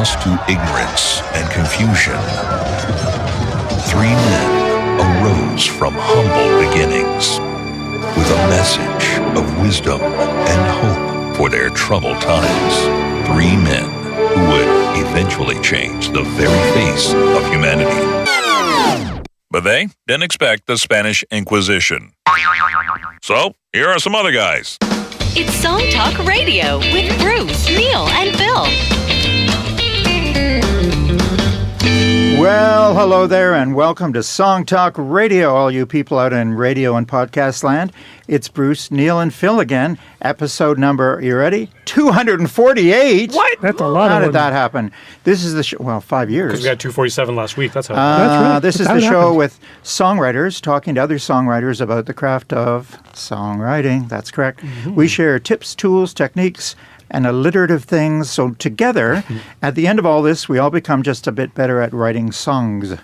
lost to ignorance and confusion, three men arose from humble beginnings with a message of wisdom and hope for their troubled times. Three men who would eventually change the very face of humanity. But they didn't expect the Spanish Inquisition. So, here are some other guys. It's Song Talk Radio with Bruce, Neil, and Phil. Well, hello there, and welcome to Song Talk Radio, all you people out in radio and podcast land. It's Bruce, Neil, and Phil again. Episode number, you ready? 248. What? That's a lot. How did that happen? This is the show. Well, 5 years. Because we got 247 last week. That's how. That's right. This is the show with songwriters talking to other songwriters about the craft of songwriting. That's correct. Mm-hmm. We share tips, tools, techniques, and alliterative things. So together, at the end of all this, we all become just a bit better at writing songs.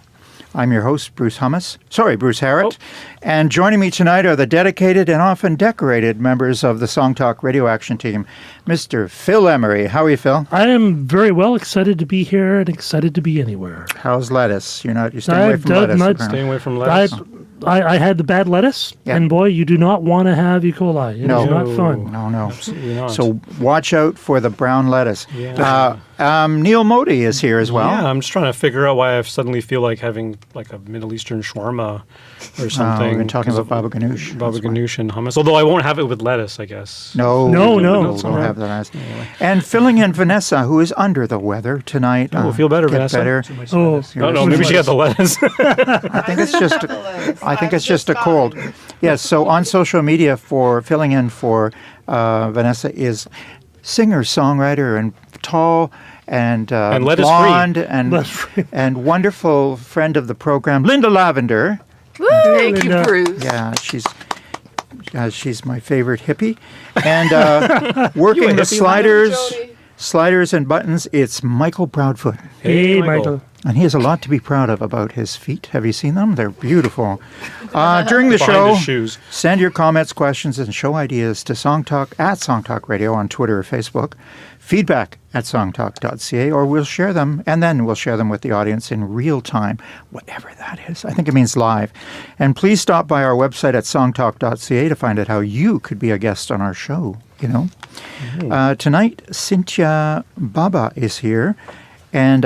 I'm your host, Bruce Harrett. And joining me tonight are the dedicated and often decorated members of the Song Talk Radio Action Team, Mr. Phil Emery. How are you, Phil? I am very well, excited to be here and excited to be anywhere. How's lettuce? You're staying away from lettuce. Staying away from lettuce. I had the bad lettuce, and boy, you do not want to have E. coli. It's not fun. No. Absolutely not. So watch out for the brown lettuce. Yeah. Neil Modi is here as well. Yeah, I'm just trying to figure out why I suddenly feel like having like a Middle Eastern shawarma or something. We've been talking about baba ganoush. Baba ganoush and hummus. Although I won't have it with lettuce, I guess. No. Don't have the lettuce. Anyway. And filling in Vanessa, who is under the weather tonight. Oh, feel better, Vanessa. Better. No, maybe she had the lettuce. I think it's just a cold. Yes, so on social media for filling in for Vanessa is singer-songwriter and tall and blonde and wonderful friend of the program, Linda Lavender. Woo! Thank you, Bruce. Yeah, she's my favorite hippie. And working the sliders and buttons, it's Michael Proudfoot. Hey, Michael. And he has a lot to be proud of about his feet. Have you seen them? They're beautiful. During the show, send your comments, questions, and show ideas to Songtalk Radio on Twitter or Facebook, feedback at songtalk.ca, or we'll share them, and then we'll share them with the audience in real time, whatever that is. I think it means live. And please stop by our website at songtalk.ca to find out how you could be a guest on our show, Tonight, Sintja Baba is here. And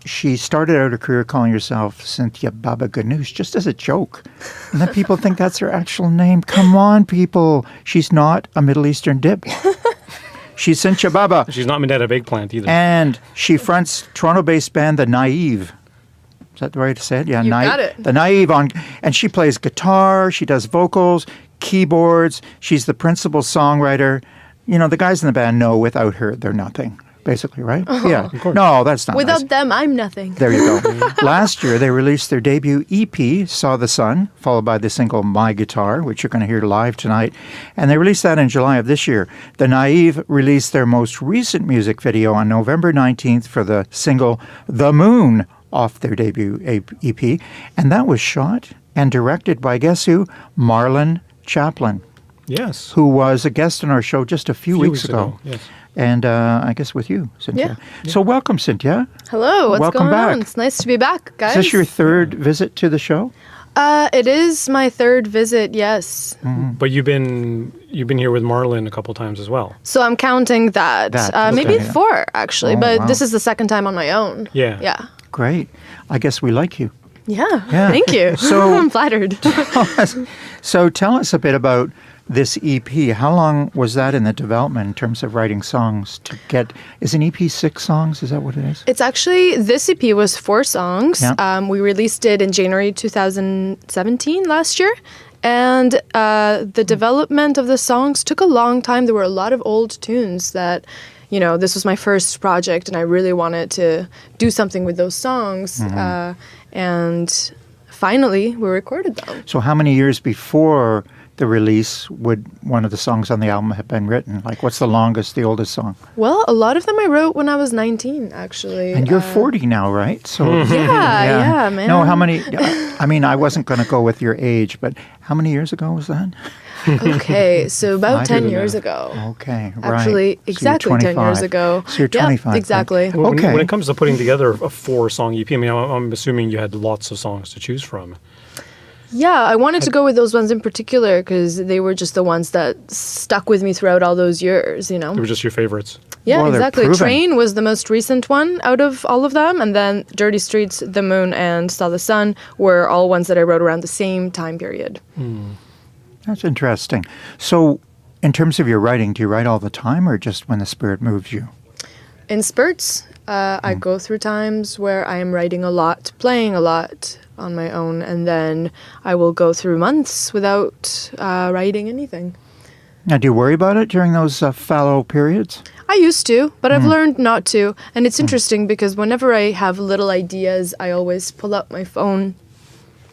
she started out her career calling herself Sintja Baba Ganoush just as a joke. And then people think that's her actual name. Come on, people. She's not a Middle Eastern dip. She's Sintja Baba. She's not made out of eggplant either. And she fronts Toronto-based band The Naive. Is that the way to say it? Yeah, got it. The Naive. And she plays guitar. She does vocals, keyboards. She's the principal songwriter. The guys in the band know without her, they're nothing. Basically, right? Oh. Yeah. No, that's not Without nice. them, I'm nothing. There you go. Last year, they released their debut EP, Saw the Sun, followed by the single My Guitar, which you're going to hear live tonight. And they released that in July of this year. The Naive released their most recent music video on November 19th for the single The Moon off their debut EP. And that was shot and directed by, guess who? Marlon Chaplin. Yes. Who was a guest on our show just a few weeks ago. Yes. And I guess with you, Sintja. Yeah. So welcome, Sintja. Hello, what's welcome going back. on? It's nice to be back, guys. Is this your third visit to the show? It is my third visit, yes. Mm-hmm. But you've been here with Marlon a couple times as well. So I'm counting that. Maybe 4, actually. But this is the second time on my own. Yeah. Great. I guess we like you. Yeah. Thank you. So I'm flattered. So tell us a bit about this EP. How long was that in the development in terms of writing songs to get? Is an EP 6 songs? Is that what it is? It's actually, this EP was 4 songs. Yeah. We released it in January 2017 last year. And the development of the songs took a long time. There were a lot of old tunes that, this was my first project and I really wanted to do something with those songs. Mm-hmm. And finally, we recorded them. So how many years before the release would one of the songs on the album have been written? Like, what's the longest, the oldest song? Well, a lot of them I wrote when I was 19, actually. And you're 40 now, right? So yeah, man. No, how many? I mean, I wasn't going to go with your age, but how many years ago was that? Okay, so about 10 years ago. Okay, right. Actually, So exactly 10 years ago. So you're 25. Yeah, exactly. Okay. When it comes to putting together a 4-song EP, I mean, I'm assuming you had lots of songs to choose from. Yeah, I wanted to go with those ones in particular because they were just the ones that stuck with me throughout all those years, you know? They were just your favorites. Yeah, Well, they're exactly. proven. Train was the most recent one out of all of them, and then Dirty Streets, The Moon, and Saw the Sun were all ones that I wrote around the same time period. That's interesting. So, in terms of your writing, do you write all the time or just when the spirit moves you? In spurts, I go through times where I am writing a lot, playing a lot on my own, and then I will go through months without writing anything. Now, do you worry about it during those fallow periods? I used to, but I've learned not to. And it's interesting because whenever I have little ideas, I always pull up my phone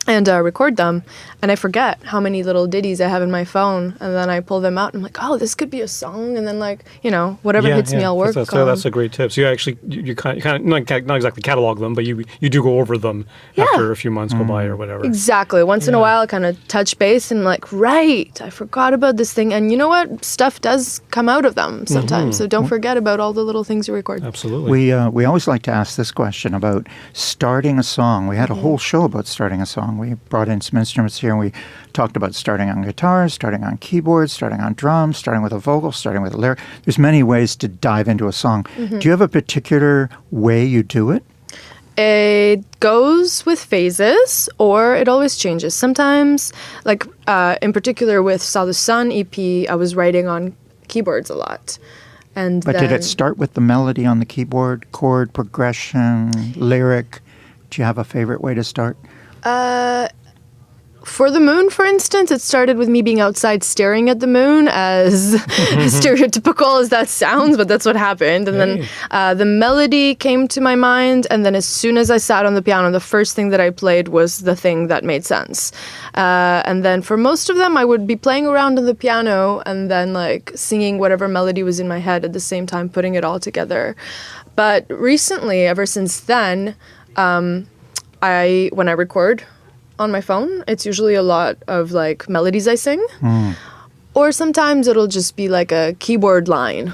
and record them. And I forget how many little ditties I have in my phone. And then I pull them out and I'm like, oh, this could be a song. And then, like, you know, whatever hits me, I'll work on. That's a great tip. So you actually, you kind of not exactly catalog them, but you do go over them after a few months go by or whatever. Exactly. Once in a while, I kind of touch base and like, right, I forgot about this thing. And you know what? Stuff does come out of them sometimes. So don't forget about all the little things you record. Absolutely. We always like to ask this question about starting a song. We had a whole show about starting a song. We brought in some instruments here and we talked about starting on guitar, starting on keyboards, starting on drums, starting with a vocal, starting with a lyric. There's many ways to dive into a song. Do you have a particular way you do it? It goes with phases, or it always changes. Sometimes, like in particular with Saw the Sun EP, I was writing on keyboards a lot. But did it start with the melody on the keyboard, chord progression, lyric? Do you have a favorite way to start? For the moon, for instance, it started with me being outside staring at the moon, as stereotypical as that sounds, but that's what happened. And then the melody came to my mind, and then as soon as I sat on the piano, the first thing that I played was the thing that made sense. And then for most of them, I would be playing around on the piano and then like singing whatever melody was in my head at the same time, putting it all together. But recently, ever since then, when I record on my phone, it's usually a lot of like melodies I sing, or sometimes it'll just be like a keyboard line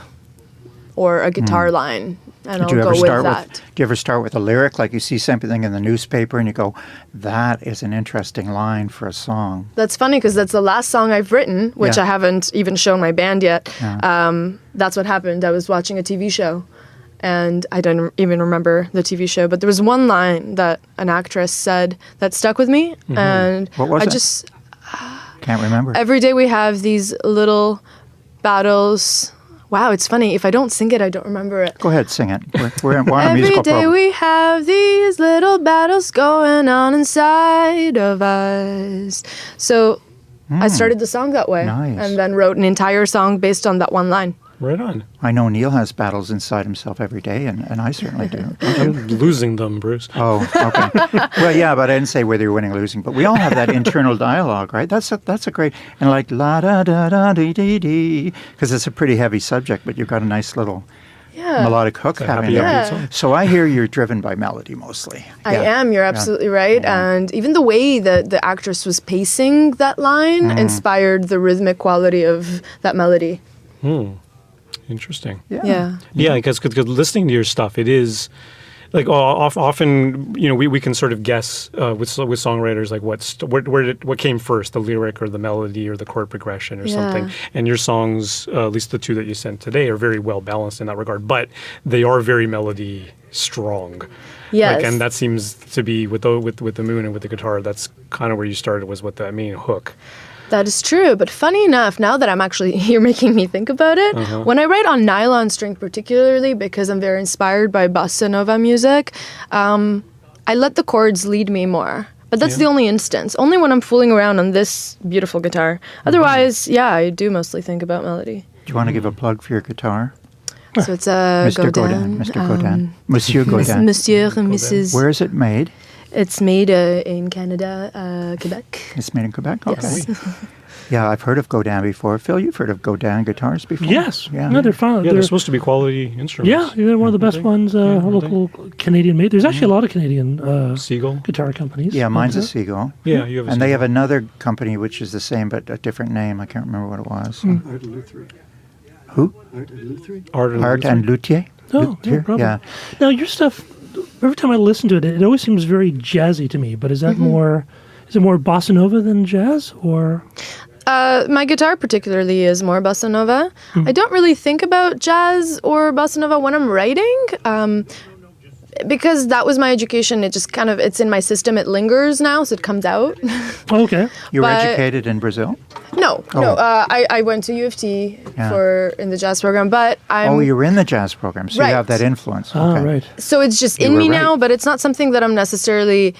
or a guitar line, and I'll go with that. Do you ever start with a lyric, like you see something in the newspaper and you go, that is an interesting line for a song? That's funny because that's the last song I've written, which I haven't even shown my band yet. That's what happened. I was watching a TV show. And I don't even remember the TV show, but there was one line that an actress said that stuck with me. And what was I it? just Can't remember. every day we have these little battles. Wow, it's funny. If I don't sing it, I don't remember it. Go ahead, sing it. We're on a musical Every day program. we have these little battles going on inside of us. So I started the song that way. Nice. And then wrote an entire song based on that one line. Right on. I know Neil has battles inside himself every day, and I certainly do. I'm losing them, Bruce. Oh, okay. Well, yeah, but I didn't say whether you're winning or losing. But we all have that internal dialogue, right? That's a great, and like la da da da dee dee dee, because it's a pretty heavy subject, but you've got a nice little melodic hook having happy it. song. So I hear you're driven by melody mostly. I am. You're absolutely right. And even the way that the actress was pacing that line inspired the rhythmic quality of that melody. Interesting. Yeah. Yeah, because listening to your stuff, it is like often, you know, we can sort of guess with songwriters like what came first, the lyric or the melody or the chord progression or something. And your songs, at least the two that you sent today, are very well balanced in that regard, but they are very melody strong. Yes. And that seems to be with the moon and with the guitar. That's kind of where you started, was with the main hook. That is true, but funny enough, now that you're making me think about it, when I write on nylon string particularly, because I'm very inspired by bossa nova music, I let the chords lead me more. But that's the only instance, only when I'm fooling around on this beautiful guitar. Otherwise, I do mostly think about melody. Do you want to give a plug for your guitar? So it's a Mr. Godin. Mr. Godin. Monsieur Godin. Monsieur and Mrs. Where is it made? It's made in Canada, Quebec. It's made in Quebec? Okay. Yes. Yeah, I've heard of Godin before. Phil, you've heard of Godin guitars before? Yes. Yeah. No, they're fun. Yeah, they're supposed to be quality instruments. Yeah, they're one of the best ones, local Canadian made. There's actually a lot of Canadian Seagull. guitar companies. Yeah, mine's a Seagull. Yeah, you have a And they have Seagull. another company which is the same but a different name. I can't remember what it was. Art and Lutherie. Who? Art and Lutherie. Art and Luthier? Oh, no Luthier? problem. Yeah. Now, your stuff, every time I listen to it, it always seems very jazzy to me. But is that more, is it more bossa nova than jazz, or? My guitar particularly is more bossa nova. I don't really think about jazz or bossa nova when I'm writing. Because that was my education, it just kind of, it's in my system, it lingers now, so it comes out. Okay. You were But- educated in Brazil? No. I went to U of T Yeah. in the jazz program, but I'm... You were in the jazz program, so you have Right. that influence. Ah, Okay. right. So it's just You in were me right. now, but it's not something that I'm necessarily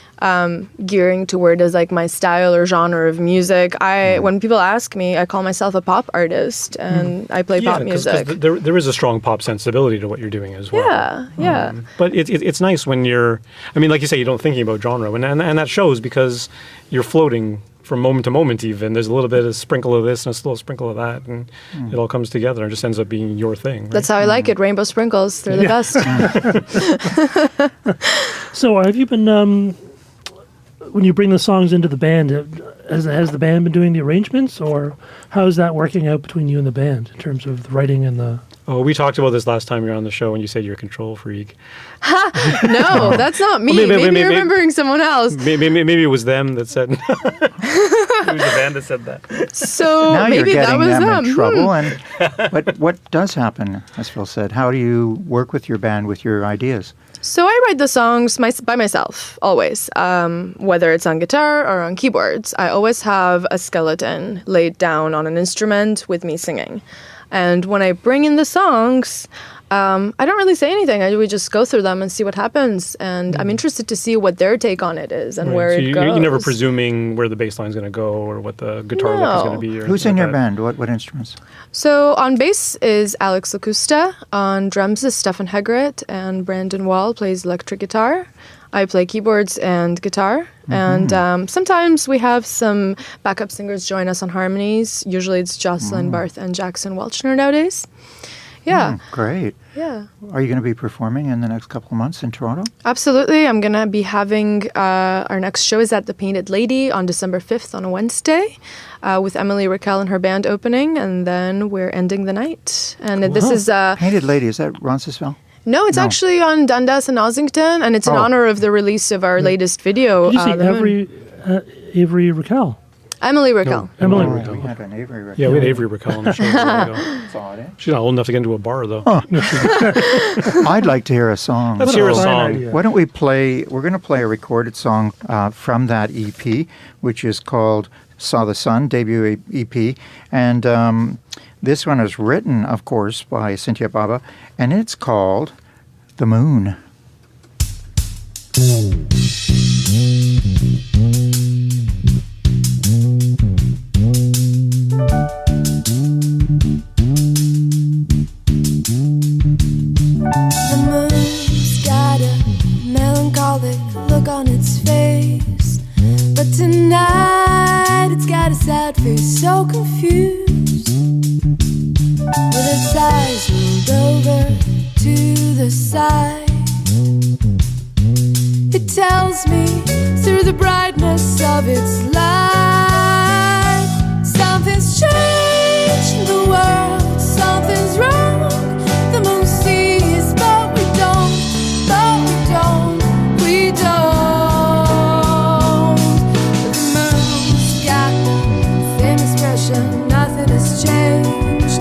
gearing toward as like my style or genre of music. When people ask me, I call myself a pop artist, and I play pop music. There is a strong pop sensibility to what you're doing as well. Yeah. But it's nice when you're, I mean, like you say, you don't thinking about genre, and that shows because you're floating from moment to moment even. There's a little bit of sprinkle of this and a little sprinkle of that, and it all comes together and just ends up being your thing. Right? That's how I like it. Rainbow sprinkles. They're the best. So have you been, when you bring the songs into the band, has the band been doing the arrangements, or how is that working out between you and the band in terms of the writing and the... Oh, we talked about this last time you were on the show, and you said you're a control freak. No, that's not me. Well, maybe you're remembering someone else. Maybe it was them that said. It was the band that said that. So Now maybe you're that getting was them in them. trouble. And but what does happen, as Phil said? How do you work with your band with your ideas? So I write the songs by myself, always. Whether it's on guitar or on keyboards, I always have a skeleton laid down on an instrument with me singing. And when I bring in the songs, I don't really say anything. We just go through them and see what happens. And I'm interested to see what their take on it is and where so it goes. You're never presuming where the bass line's going to go or what the guitar lick is going to be. Or Who's anything in your like that. band? What instruments? So on bass is Alex Lacusta. On drums is Stefan Hegret. And Brandon Wall plays electric guitar. I play keyboards and guitar. And sometimes we have some backup singers join us on harmonies. Usually it's Jocelyn Barth and Jackson Welchner nowadays. Yeah. Great. Yeah. Are you going to be performing in the next couple of months in Toronto? Absolutely. I'm going to be having our next show is at the Painted Lady on December 5th on a Wednesday with Emily Raquel and her band opening. And then we're ending the night. And this is... Painted Lady, is that Roncesvalles? No, it's actually on Dundas and Ossington, and it's in honor of the release of our latest video. Did you say The Moon. Avery Raquel? Emily Raquel. Emily Oh, Raquel. we had an Avery record. Yeah, we had Avery Raquel on the show. a while ago. That's odd, eh? She's not old enough to get into a bar, though. I'd like to hear a song. Let's hear a fine song. idea. Why don't we we're going to play a recorded song from that EP, which is called Saw the Sun, debut EP. And this one is written, of course, by Sintja Baba, and it's called The Moon. The moon's got a melancholic look on its face, but tonight it's got a sad face, so confused, with its eyes rolled over to the side. It tells me through the brightness of its light, something's changed in the world, something's wrong. The moon sees, but we don't, we don't. The moon's got the same expression, nothing has changed,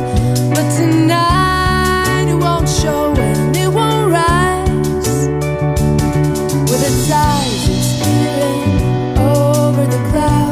but tonight it won't show and it won't rise. With its eyes, it's peering over the clouds.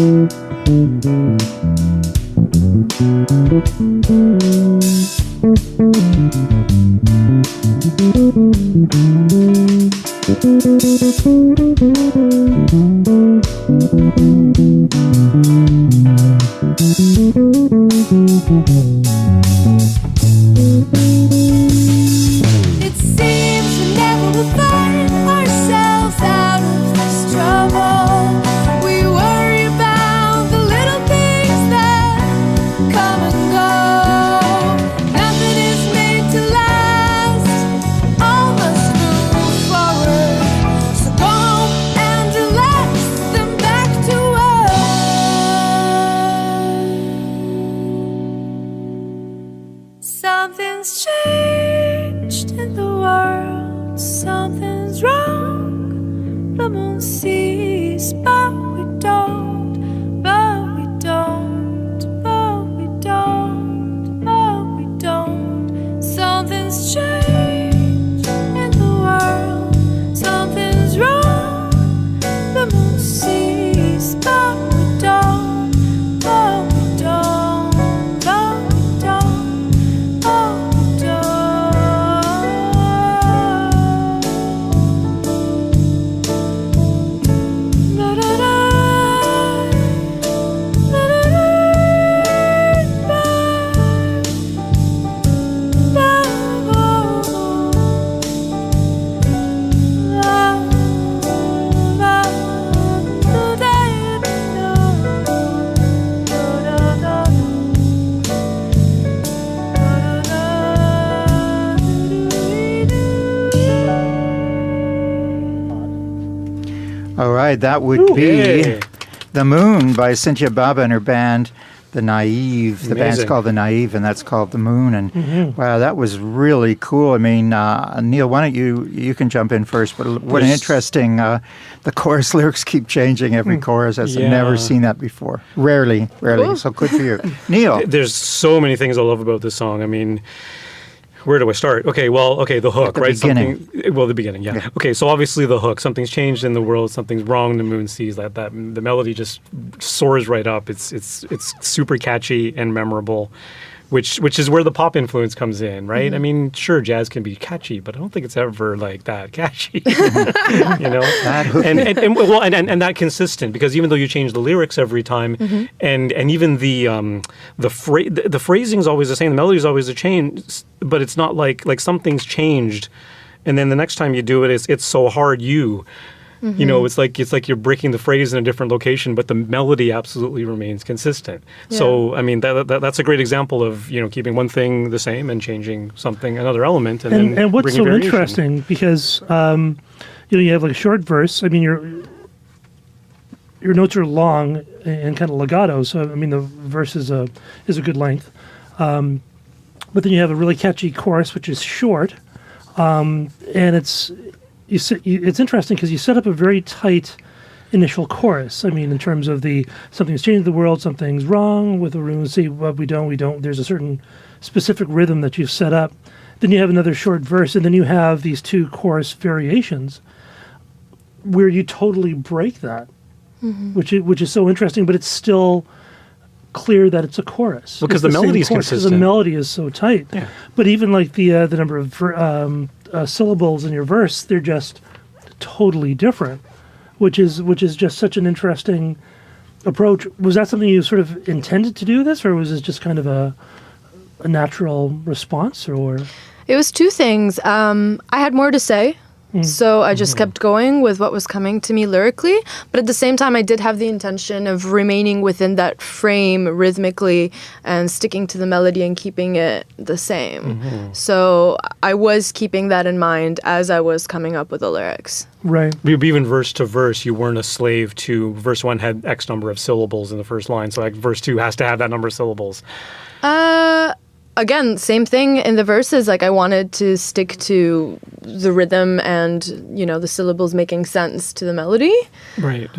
It seems we never will find ourselves out of this trouble. We worry about the little things that come and go. Nothing is made to last. All must move forward. So go home and relax, then back to work. Something's changed in the world. Something's wrong. The moon sees, but we don't. But we don't. But we don't. But we don't. Something's changed in the world. Something's wrong. The moon sees, but we don't. But we don't. But we don't. But we don't. La-da-da. All right, that would be Yay. The Moon by Sintja Baba and her band, The Naive. The band's Amazing. called The Naive, and that's called The Moon. And wow, that was really cool. I mean, Neil, why don't you can jump in first, but what an Yes. interesting, the chorus lyrics keep changing every chorus. I've never Yeah. seen that before. Rarely. Cool. So good for you. Neil. There's so many things I love about this song. I mean, where do I start? Okay, the hook, the right? beginning. The beginning, yeah. Okay, so obviously the hook. Something's changed in the world. Something's wrong. The moon sees that. The melody just soars right up. It's super catchy and memorable, which is where the pop influence comes in, right? Mm-hmm. I mean, sure, jazz can be catchy, but I don't think it's ever like that catchy. You know, and that consistent, because even though you change the lyrics every time, Mm-hmm. and even the phrasing is always the same, the melody is always a change, but it's not like something's changed, and then the next time you do it, it's so hard you know, it's like you're breaking the phrase in a different location, but the melody absolutely remains consistent. Yeah. So I mean that's a great example of, you know, keeping one thing the same and changing another element, and then what's bringing so variation. interesting, because you know, you have like a short verse. I mean, your notes are long and kind of legato, so I mean the verse is a good length. But then you have a really catchy chorus, which is short, and it's interesting because you set up a very tight initial chorus. I mean, in terms of something's changed the world, something's wrong with the room. See, what we don't. There's a certain specific rhythm that you've set up. Then you have another short verse, and then you have these two chorus variations where you totally break that, which is so interesting. But it's still clear that it's a chorus Because It's the same melody is chorus, 'cause consistent. the melody is so tight. Yeah. But even like the number of syllables in your verse, they're just totally different, which is just such an interesting approach. Was that something you sort of intended to do this, or was it just kind of a natural response, or? It was two things. I had more to say, so I just kept going with what was coming to me lyrically. But at the same time, I did have the intention of remaining within that frame rhythmically and sticking to the melody and keeping it the same. So I was keeping that in mind as I was coming up with the lyrics. Right. Even verse to verse, you weren't a slave to verse 1 had X number of syllables in the first line, so like verse 2 has to have that number of syllables. Again, same thing in the verses. Like I wanted to stick to the rhythm and, you know, the syllables making sense to the melody. Right.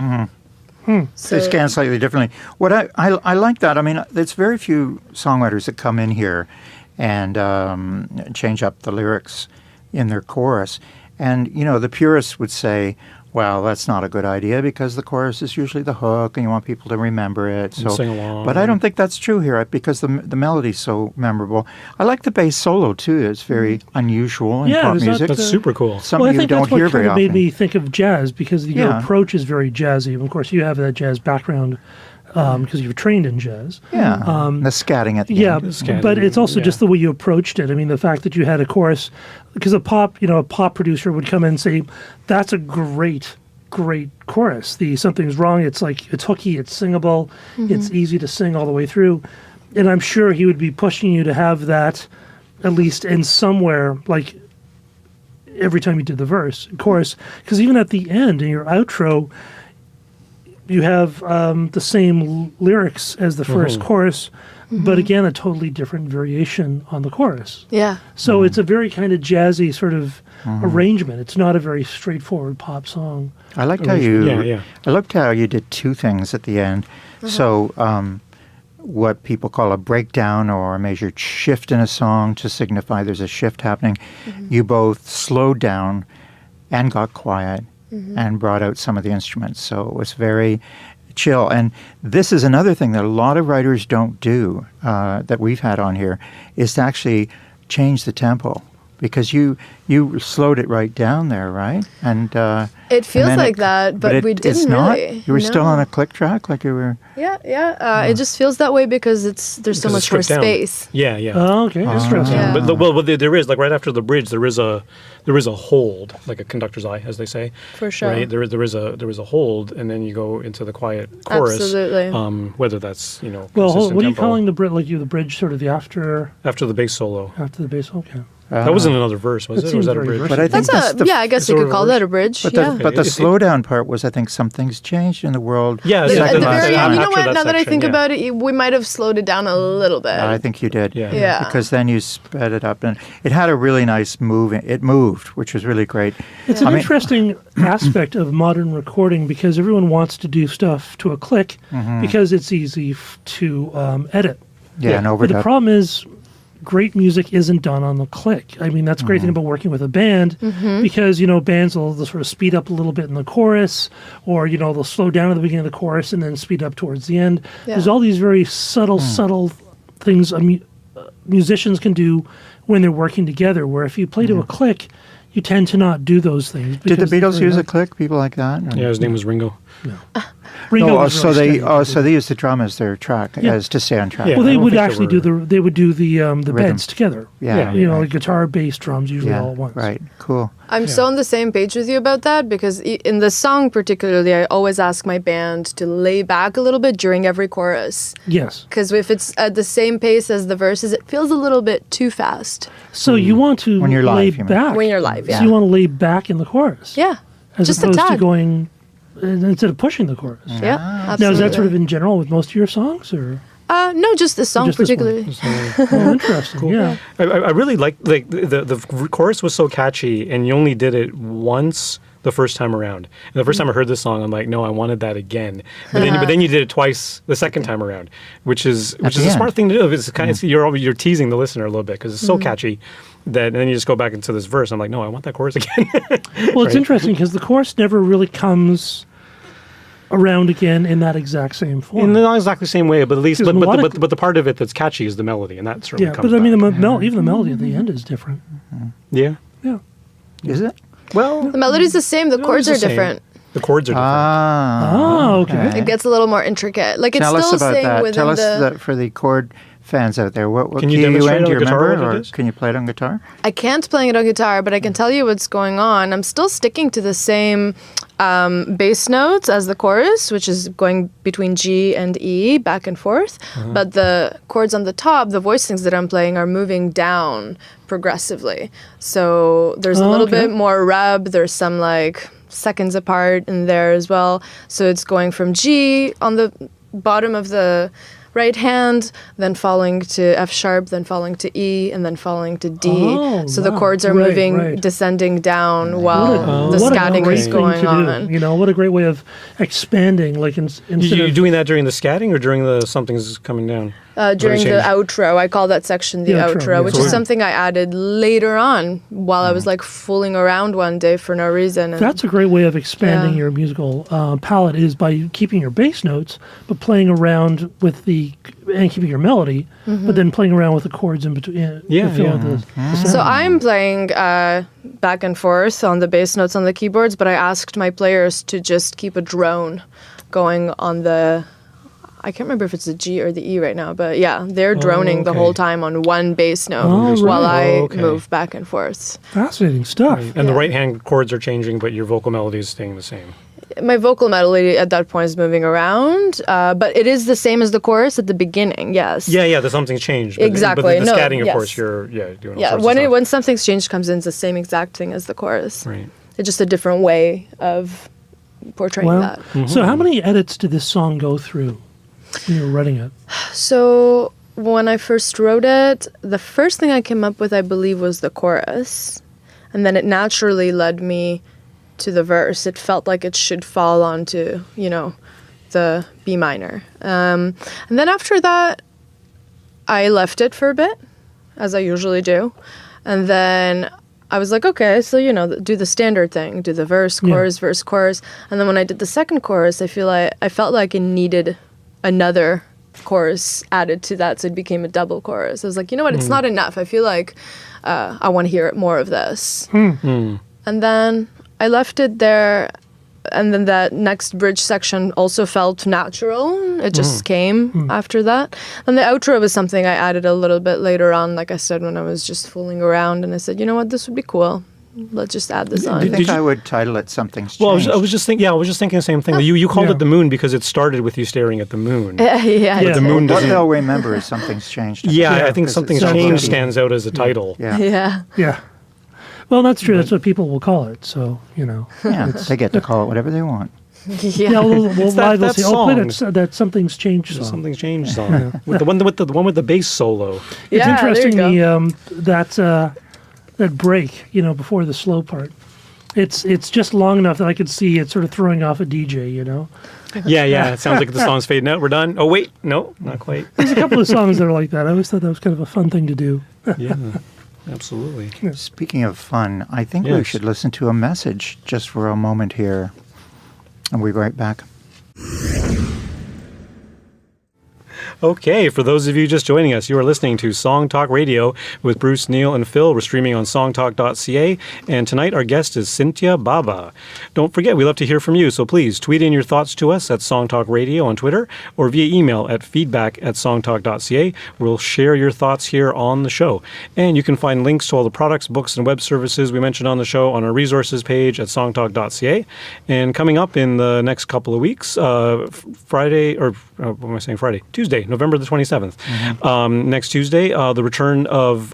So, They scan slightly differently. What I like that. I mean, there's very few songwriters that come in here and change up the lyrics in their chorus. And, you know, the purists would say, Well, that's not a good idea because the chorus is usually the hook, and you want people to remember it. So, sing along. but I don't think that's true here because the melody's so memorable. I like the bass solo too. It's very unusual in pop there's not music. That's super cool. Something I you think don't that's what hear kind very of made often. me think of jazz because your Yeah. approach is very jazzy. Of course, you have that jazz background because you're trained in jazz. Yeah, the scatting at the Yeah, end. but it's also yeah. just the way you approached it. I mean, the fact that you had a chorus, because a pop producer would come in and say, "That's a great chorus. The something's wrong. It's like it's hooky, it's singable, it's easy to sing all the way through." And I'm sure he would be pushing you to have that at least in somewhere, like every time you did the chorus, because even at the end in your outro, you have the same lyrics as the first chorus, but again, a totally different variation on the chorus. Yeah. So it's a very kind of jazzy sort of arrangement. It's not a very straightforward pop song. I liked how you. Yeah. I liked how you did two things at the end. So, what people call a breakdown or a measured shift in a song to signify there's a shift happening. You both slowed down and got quiet and brought out some of the instruments. So it was very chill. And this is another thing that a lot of writers don't do that we've had on here is to actually change the tempo. Because you slowed it right down there, right? And It feels then like that, but we it's didn't not? really. You were still No. on a click track, like you were. Yeah. It just feels that way because there's so Because much it's more stripped down. space. Yeah, yeah. Oh, okay. Interesting. Yeah. But there is, like, right after the bridge, there is a hold, like a conductor's eye, as they say. For sure. Right. There is a hold, and then you go into the quiet chorus. Absolutely. Whether that's Well, consistent what are you tempo. calling the bridge? Like the bridge, sort of the after After the bass solo? the bass. Okay. That wasn't another verse, was That it? Or was seems that a very bridge? But I think That's that's the, I guess you sort could of call verse. that a bridge. But Yeah. the slowdown part was, I think, some things changed in the world. Yeah, At exactly. the very end, you know After what? that Now that I section, think yeah. about it, we might have slowed it down a little bit. I think you did. Yeah. Yeah. Because then you sped it up, and it had a really nice move. It moved, which was really great. It's an interesting aspect of modern recording because everyone wants to do stuff to a click because it's easy to edit. Yeah, and But the overdub. problem is, great music isn't done on the click. I mean, that's the great thing about working with a band because, bands will they'll sort of speed up a little bit in the chorus or, they'll slow down at the beginning of the chorus and then speed up towards the end. Yeah. There's all these very subtle things musicians can do when they're working together, where if you play to a click, you tend to not do those things. Did the because they're Beatles very use a hard. click? People like that? Yeah, his name was Ringo. Ringo No, was so really they steady. they used the drum as their track, as to stay on track. Yeah. Well, I they don't would think there actually do the beds together. Yeah, You know, right. like guitar, bass, drums, usually all at once. Right, cool. I'm so on the same page with you about that because in the song particularly, I always ask my band to lay back a little bit during every chorus. Yes. Because if it's at the same pace as the verses, it feels a little bit too fast. So you want to When you're lay live, you mean. back. When you're live, So yeah. you want to lay back in the chorus. Yeah. As just a opposed to tad. going, instead of pushing the chorus. Yeah, absolutely. Now, is that sort of in general with most of your songs? Or? No, just this song Just this one. particularly. Oh, interesting. Yeah. I really like the chorus was so catchy, and you only did it once the first time around. And the first time I heard this song, I'm like, no, I wanted that again. But then you did it twice the second time around, which is the a smart end. thing to do. It's kind of you're teasing the listener a little bit because it's so catchy that and then you just go back into this verse. I'm like, no, I want that chorus again. Well, it's interesting because the chorus never really comes around again in that exact same form. In not exactly the same way, but at least, Because melodic- but the part of it that's catchy is the melody, and that certainly yeah, comes but I mean, back. even the melody at the end is different. Yeah. Yeah. Is it? Well, The melody's the same, the chords are it's the same. different. The chords are different. Oh, okay. It gets a little more intricate. Like it's Tell us still about staying that. within Tell us the... that for the chord fans out there. What Can key you are you demonstrate in? Do on you guitar remember, what it or is? can you play it on guitar? I can't play it on guitar, but I can tell you what's going on. I'm still sticking to the same bass notes as the chorus, which is going between G and E, back and forth. But the chords on the top, the voicings that I'm playing, are moving down progressively. So there's a little okay. bit more rub. There's some like seconds apart in there as well. So it's going from G on the bottom of the right hand, then falling to F sharp, then falling to E, and then falling to D. Oh, So the wow. chords are Right, moving, right. descending down while the What a scatting great is thing going to on. do. You know, what a great way of expanding. Like instead You of doing that during the scatting or during the something's coming down? during the outro. I call that section the outro, yeah. which is something I added later on while I was like fooling around one day for no reason. And that's a great way of expanding your musical palette, is by keeping your bass notes, but playing around with and keeping your melody, but then playing around with the chords in between. So I'm playing back and forth on the bass notes on the keyboards, but I asked my players to just keep a drone going on the, I can't remember if it's the G or the E right now, but yeah, they're droning the whole time on one bass note while I move back and forth. Fascinating stuff. Right. And the right-hand chords are changing, but your vocal melody is staying the same. My vocal melody at that point is moving around, but it is the same as the chorus at the beginning, yes. Yeah, something's changed. But exactly. But the scatting, of course, you're doing all sorts of stuff. When something's changed comes in, it's the same exact thing as the chorus. Right. It's just a different way of portraying that. So how many edits did this song go through when you were writing it? So when I first wrote it, the first thing I came up with, I believe, was the chorus. And then it naturally led me to the verse. It felt like it should fall onto, the B minor. And then after that, I left it for a bit, as I usually do. And then I was like, okay, so, do the standard thing, do the verse, chorus, verse, chorus. And then when I did the second chorus, I felt like it needed another chorus added to that, so it became a double chorus. I was like, you know what, it's not enough. I feel like I want to hear more of this. And then I left it there, and then that next bridge section also felt natural. It just came after that. And the outro was something I added a little bit later on, like I said, when I was just fooling around, and I said, you know what, this would be cool. Let's just add this on. I think I would title it Something's Changed. Well, I was just thinking the same thing. You called it the moon because it started with you staring at the moon. Yeah. The moon what they'll remember is Something's Changed. I think Something's Changed stands out as a title. Yeah. Well, that's true. That's what people will call it. So, Yeah, they get to call it whatever they want. We'll that say, song. Play that Something's Changed song. Something's Changed song. With the one with the bass solo. It's interesting that break, before the slow part. It's just long enough that I could see it sort of throwing off a DJ, Yeah. It sounds like the song's fading out. We're done. Oh wait, no, not quite. There's a couple of songs that are like that. I always thought that was kind of a fun thing to do. Yeah. Absolutely. Speaking of fun, I think we should listen to a message just for a moment here. And we'll be right back. Okay, for those of you just joining us, you are listening to Song Talk Radio with Bruce, Neil, and Phil. We're streaming on songtalk.ca, and tonight our guest is Sintja Baba. Don't forget, we love to hear from you, so please tweet in your thoughts to us at Song Talk Radio on Twitter or via email at feedback@songtalk.ca. We'll share your thoughts here on the show. And you can find links to all the products, books, and web services we mentioned on the show on our resources page at songtalk.ca. And coming up in the next couple of weeks, Tuesday, November the 27th. Next Tuesday, the return of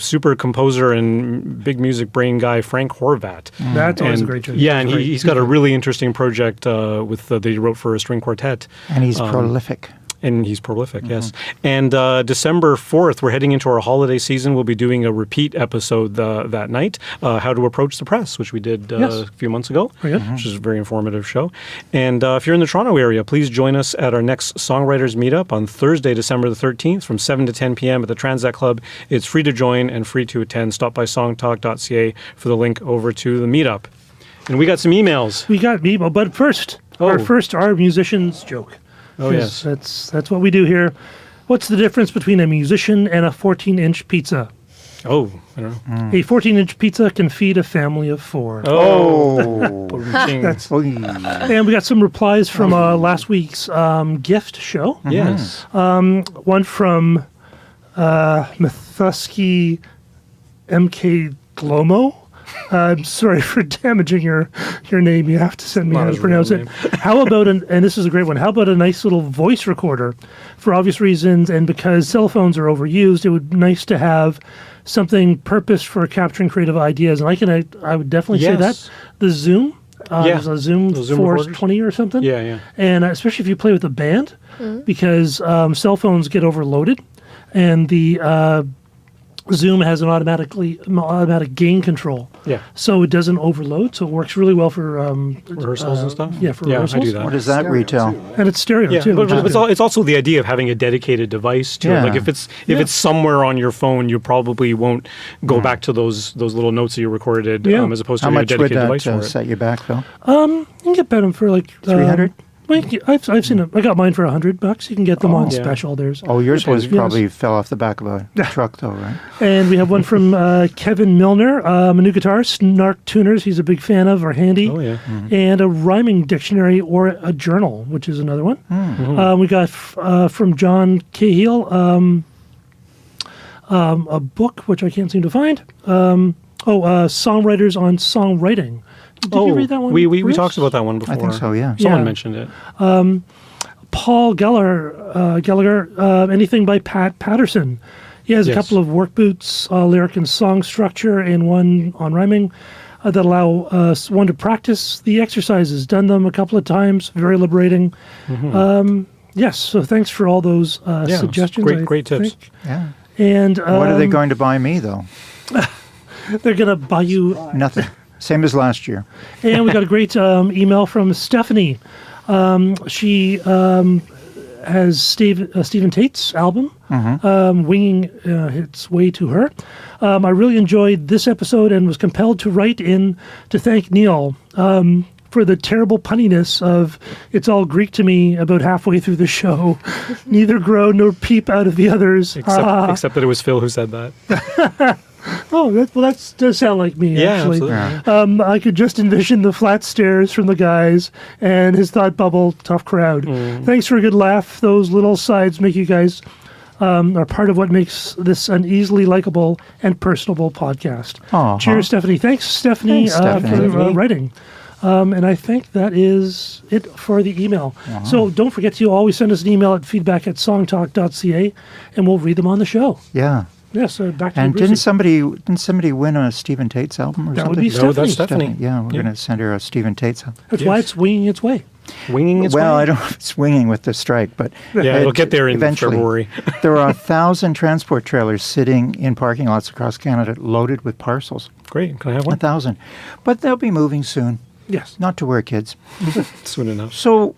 super composer and big music brain guy Frank Horvat. That's always a great choice. Yeah, and he's got a really interesting project that he wrote for a string quartet. And he's prolific. And he's prolific, yes. And December 4th, we're heading into our holiday season. We'll be doing a repeat episode that night, How to Approach the Press, which we did a few months ago, which is a very informative show. And if you're in the Toronto area, please join us at our next Songwriters Meetup on Thursday, December the 13th from 7 to 10 p.m. at the Transat Club. It's free to join and free to attend. Stop by songtalk.ca for the link over to the meetup. And we got some emails. We got email, but first, our musician's joke. Oh, yes. That's what we do here. What's the difference between a musician and a 14-inch pizza? Oh, I don't know. A 14-inch pizza can feed a family of 4. Oh. And we got some replies from last week's gift show. Yes. One from Methuski MK Glomo. I'm sorry for damaging your name. You have to send me how to pronounce it. How about, and this is a great one, how about a nice little voice recorder? For obvious reasons, and because cell phones are overused, it would be nice to have something purposed for capturing creative ideas. And I would definitely say that. The Zoom. There's a Zoom 420 or something. Yeah. And especially if you play with a band, because cell phones get overloaded. And the Zoom has an automatic gain control. Yeah. So it doesn't overload. So it works really well for Rehearsals and stuff? Yeah, for Yeah, I rehearsals. do that. What does that retail? And it's stereo Yeah, too. but which is good. it's also the idea of having a dedicated device to it. Yeah. Like if it's somewhere on your phone, you probably won't go back to those little notes that you recorded, Yeah. as opposed to How having a much would dedicated device that for it. set you back, Phil? You can get them for like 300? Well, I've seen it. I got mine for $100. You can get them on Yeah. special. There's Oh, yours was Yes. probably fell off the back of a truck, though, right? And we have one from Kevin Milner, a new guitar, Snark Tuners, he's a big fan of, or handy. Oh, yeah. And a rhyming dictionary or a journal, which is another one. We got from John Cahill a book, which I can't seem to find. Songwriters on Songwriting. Did you read that one? We Bruce? talked about that one before. I think so, yeah. Someone Yeah. mentioned it. Paul Gallagher, anything by Pat Patterson. He has a Yes. couple of work boots, lyric and song structure, and one on rhyming that allow one to practice the exercises. Done them a couple of times, very liberating. Yes, so thanks for all those suggestions. Great tips. think. Yeah. And What are they going to buy me, though? they're going to buy you. Nothing. Same as last year. And we got a great email from Stephanie. She has Stephen Tate's album, Winging Its Way to Her. I really enjoyed this episode and was compelled to write in to thank Neil for the terrible punniness of "It's all Greek to me" about halfway through the show. Neither grow nor peep out of the others. Except that it was Phil who said that. Oh, that does sound like me, Yeah, actually. absolutely. I could just envision the flat stares from the guys and his thought bubble, tough crowd. Thanks for a good laugh. Those little sides make you guys are part of what makes this an easily likable and personable podcast. Aw. Cheers, Stephanie. Thanks, Stephanie, Thanks, Stephanie. for writing. And I think that is it for the email. So don't forget to always send us an email at feedback@songtalk.ca, and we'll read them on the show. Yeah. Yes, back to And you, Brucey. didn't somebody win a Stephen Tate's album or That something? would be No, that's Stephanie. Stephanie. Yeah, we're Yeah. going to send her a Stephen Tate's album. That's why it's winging its way. Winging its Well, way? I don't know if it's winging with the strike, but Yeah, it'll get there in eventually. February. There are 1,000 transport trailers sitting in parking lots across Canada loaded with parcels. Great. Can I have one? 1,000. But they'll be moving soon. Yes. Not to worry, kids. Soon enough. So,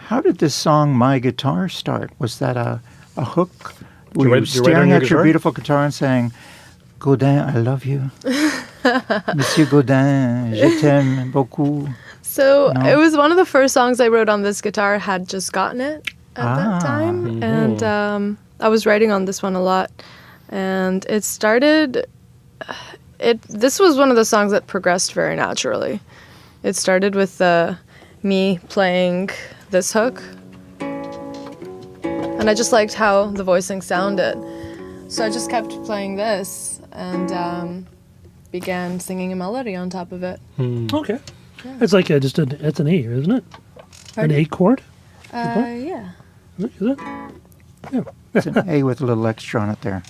how did this song "My Guitar" start? Was that a hook? Were you write it on staring your at your guitar? beautiful guitar and saying, "Godin, I love you"? Monsieur Godin, je t'aime beaucoup. So No. it was one of the first songs I wrote on this guitar. Had just gotten it at Ah. that time, and I was writing on this one a lot. And it started. This was one of the songs that progressed very naturally. It started with me playing this hook, and I just liked how the voicing sounded. So I just kept playing this and began singing a melody on top of it. Okay. It's like it's an A, isn't it? Pardon? An A chord? Yeah. Is it? Yeah. It's an A with a little extra on it there.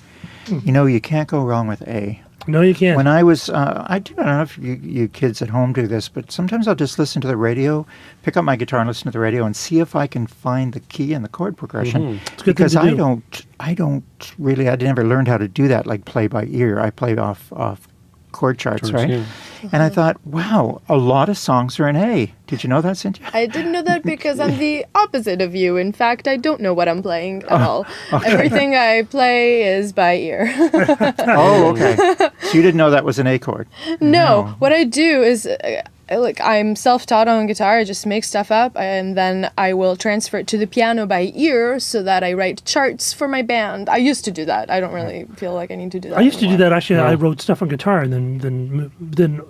You know, you can't go wrong with A. No, you can't. When I was, I don't know if you kids at home do this, but sometimes I'll just listen to the radio, pick up my guitar and listen to the radio and see if I can find the key and the chord progression. It's a good thing Because to I do. don't really, I never learned how to do that, like play by ear. I play off chord charts, right? yeah. And I thought, wow, a lot of songs are in A. Did you know that, Cynthia? I didn't know that because I'm the opposite of you. In fact, I don't know what I'm playing at all. Everything I play is by ear. Oh, okay. So you didn't know that was an A chord. No, what I do is, I'm self-taught on guitar. I just make stuff up, and then I will transfer it to the piano by ear so that I write charts for my band. I used to do that. I don't really feel like I need to do that I used to do anymore. that actually. I wrote stuff on guitar and then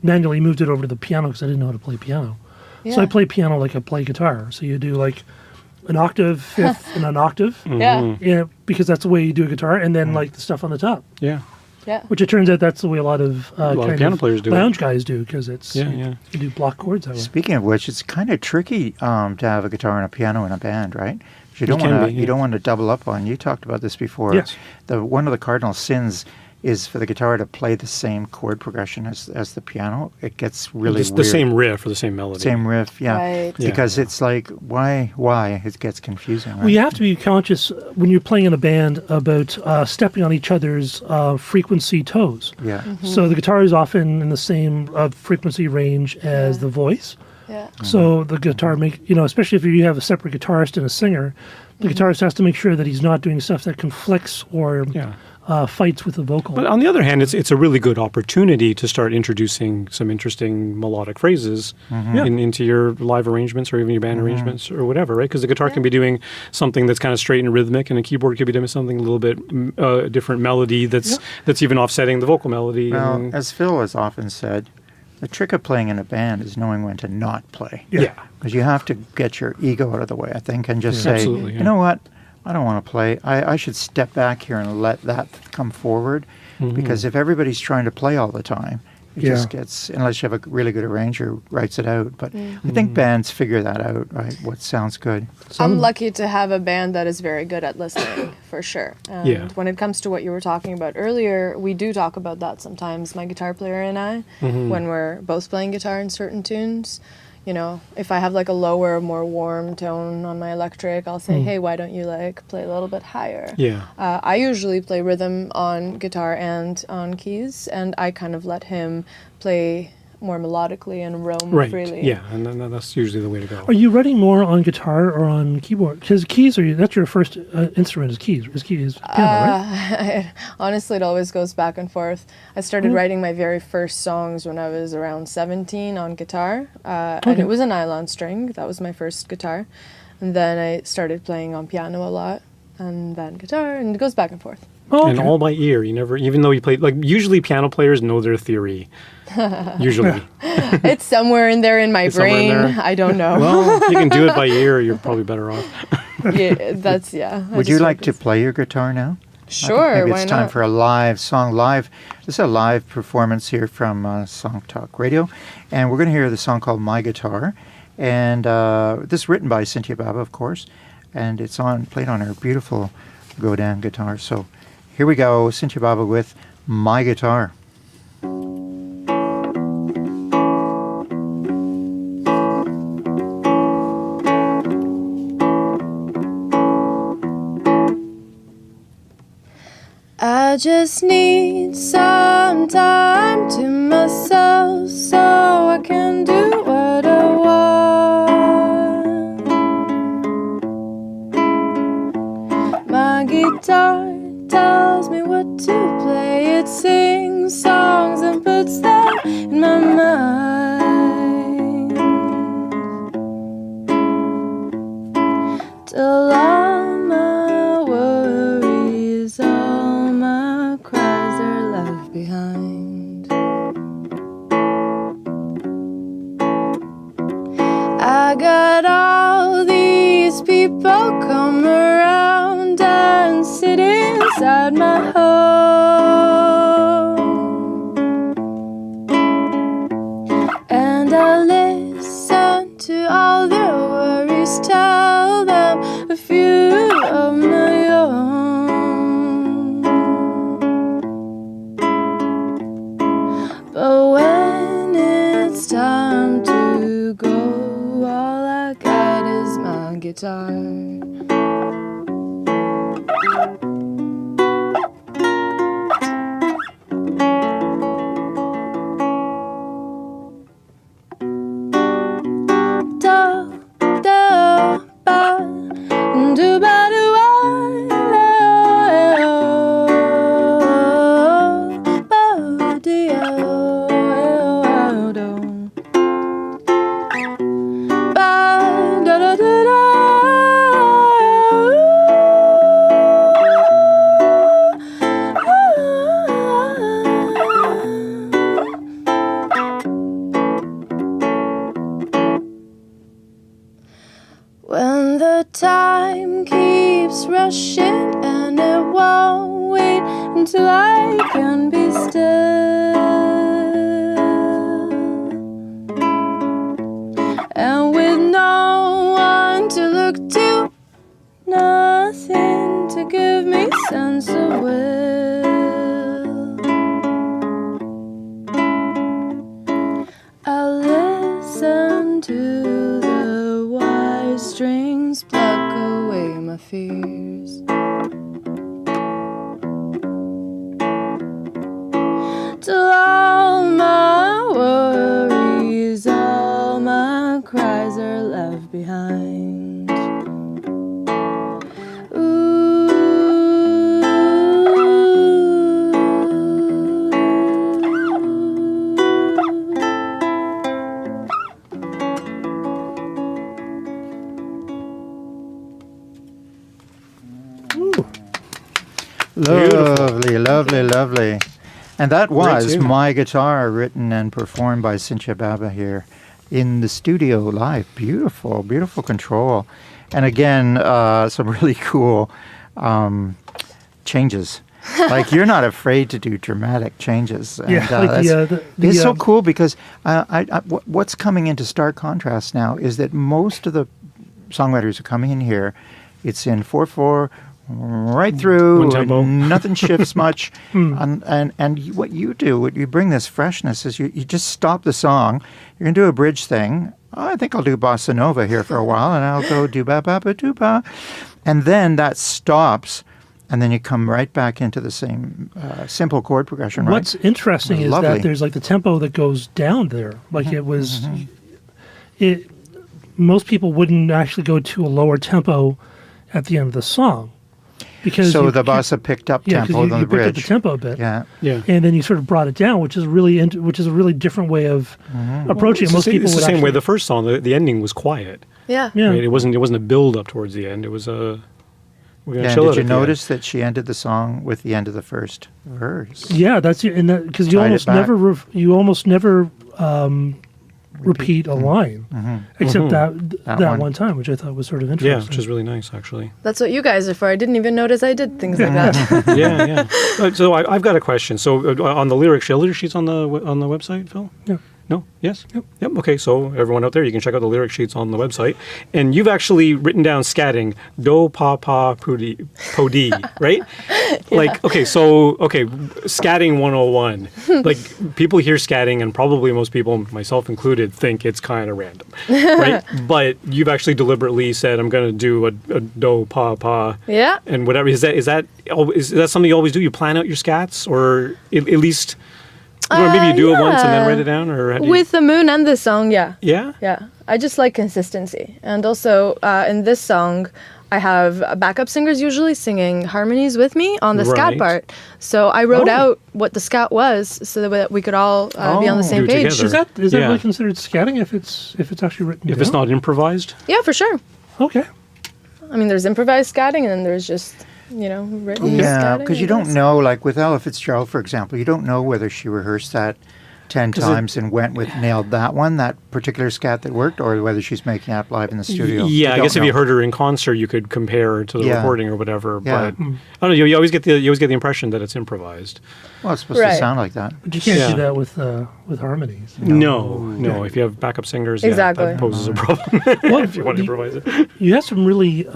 manually moved it over to the piano because I didn't know how to play piano. So I Yeah. play piano like I play guitar. So you do like an octave, fifth, and an octave. Yeah, Yeah, because that's the way you do a guitar, and then like the stuff on the top. Yeah. yeah. Which it turns out that's the way a lot of kind piano players do it. lounge guys do because it's Yeah, yeah. you do block chords that way. Speaking of which, it's kind of tricky to have a guitar and a piano in a band, right? 'Cause you don't can want to be, yeah. you don't want to double up on. You talked about this before. Yes. One of the cardinal sins is for the guitar to play the same chord progression as the piano. It gets really Just weird. the same riff or the same melody. Same riff, yeah. Right. Because it's like, why? It gets confusing, right? Well, you have to be conscious when you're playing in a band about stepping on each other's frequency toes. Yeah. So the guitar is often in the same frequency range as the voice. Yeah. So the guitar especially if you have a separate guitarist and a singer, the guitarist has to make sure that he's not doing stuff that conflicts or fights with the vocal. But on the other hand, it's a really good opportunity to start introducing some interesting melodic phrases into your live arrangements or even your band arrangements or whatever, right? Because the guitar can be doing something that's kind of straight and rhythmic, and a keyboard could be doing something a little bit different melody that's even offsetting the vocal melody. Well, as Phil has often said, the trick of playing in a band is knowing when to not play. Yeah. Because you have to get your ego out of the way, I think, and just say, Absolutely, you know what? I don't want to play. I should step back here and let that come forward. Because if everybody's trying to play all the time, it just gets, unless you have a really good arranger who writes it out. But I think bands figure that out, right? What sounds good. I'm lucky to have a band that is very good at listening, for sure. And when it comes to what you were talking about earlier, we do talk about that sometimes, my guitar player and I, when we're both playing guitar in certain tunes. You know, if I have like a lower, more warm tone on my electric, I'll say, hey, why don't you like play a little bit higher? Yeah. I usually play rhythm on guitar and on keys, and I kind of let him play more melodically and roam freely. Yeah, and then that's usually the way to go. Are you writing more on guitar or on keyboard? Because keys that's your first instrument is keys. Is piano, right? Honestly, it always goes back and forth. I started writing my very first songs when I was around 17 on guitar, and it was a nylon string. That was my first guitar. And then I started playing on piano a lot, and then guitar, and it goes back and forth. Oh, And all by ear. You never, even though you play, like usually piano players know their theory. Usually. It's somewhere in there in my brain. I don't know. Well, if you can do it by ear, you're probably better off. Would you like to play your guitar now? Sure, Maybe why it's time not? for a live song. This is a live performance here from Song Talk Radio. And we're going to hear the song called My Guitar. And this is written by Sintja Baba, of course. And it's played on her beautiful Godin guitar. So here we go, Sintja Baba with My Guitar. I just need some time to myself so I can do what I want. My guitar tells me what to play. It sings songs and puts them in my mind. Till all my worries, all my cries are left behind. I got all these people come around and sit inside my home, and I listen to all their worries, tell them a few of my own. But when it's time to go, all I got is my guitar. When the time keeps rushing and it won't wait until I can be still, and with no one to look to, nothing to give me sense of will, no cries are left behind. Lovely, lovely, lovely. And that was tune. My Guitar, written and performed by Sintja Baba here in the studio live. Beautiful, beautiful control. And again, some really cool changes. Like, you're not afraid to do dramatic changes. And, Yeah, like it's so cool because what's coming into stark contrast now is that most of the songwriters who are coming in here, it's in 4/4, right through, One tempo. nothing shifts much. And what you do, what you bring this freshness is you just stop the song. You're going to do a bridge thing. Oh, I think I'll do bossa nova here for a while, and I'll go do ba ba ba do ba, and then that stops, and then you come right back into the same simple chord progression. Right? What's interesting is Lovely. that there's like the tempo that goes down there. Like it was, most people wouldn't actually go to a lower tempo at the end of the song. Because So the bossa picked up tempo you on the picked up the bridge. tempo a bit. Yeah. Yeah. And then you sort of brought it down, which is which is a really different way of approaching it. Most people It's the would same way. actually- The first song, the ending was quiet. Yeah. Yeah. Right? It wasn't a build up towards the end. It was a. We're gonna Yeah, chill did it you at the end. notice that she ended the song with the end of the first verse? Yeah, that's because you Tied it almost back. never repeat a line except that one time, which I thought was sort of interesting. Yeah, which is really nice, actually. That's what you guys are for. I didn't even notice I did things like that. Yeah, yeah. So I've got a question. So on the lyric sheets on the website, Phil? Yeah. No? Yes? Yep. Okay, so everyone out there, you can check out the lyric sheets on the website. And you've actually written down scatting, do, pa, pa, po, di, right? Like, scatting 101. Like, people hear scatting, and probably most people, myself included, think it's kind of random, right? But you've actually deliberately said, I'm going to do a do, pa, pa, Yeah. and whatever. Is that something you always do? You plan out your scats, or at least... Or maybe you do it once and then write it down, or how do you... With the moon and this song, yeah. Yeah? Yeah. I just like consistency. And also, in this song, I have backup singers usually singing harmonies with me on the scat Right. part. So I wrote Oh. out what the scat was so that we could all be on the same Do it page. together. Is that Yeah. really considered scatting if it's actually written If down? it's not improvised? Yeah, for sure. Okay. I mean, there's improvised scatting and then there's just, written Yeah, scatting, because you I don't guess. know, like with Ella Fitzgerald, for example, you don't know whether she rehearsed that 10 times and nailed that particular scat that worked, or whether she's making it live in the studio. Yeah, I don't guess if you know. heard her in concert, you could compare to the Yeah. recording or whatever. Yeah. But I don't know. You always get the impression that it's improvised. Well, it's supposed to Right. sound like that. But you can't Yeah. do that with harmonies. No. If you have backup singers, Exactly. that poses a problem. Well, if you want to improvise it. You have some really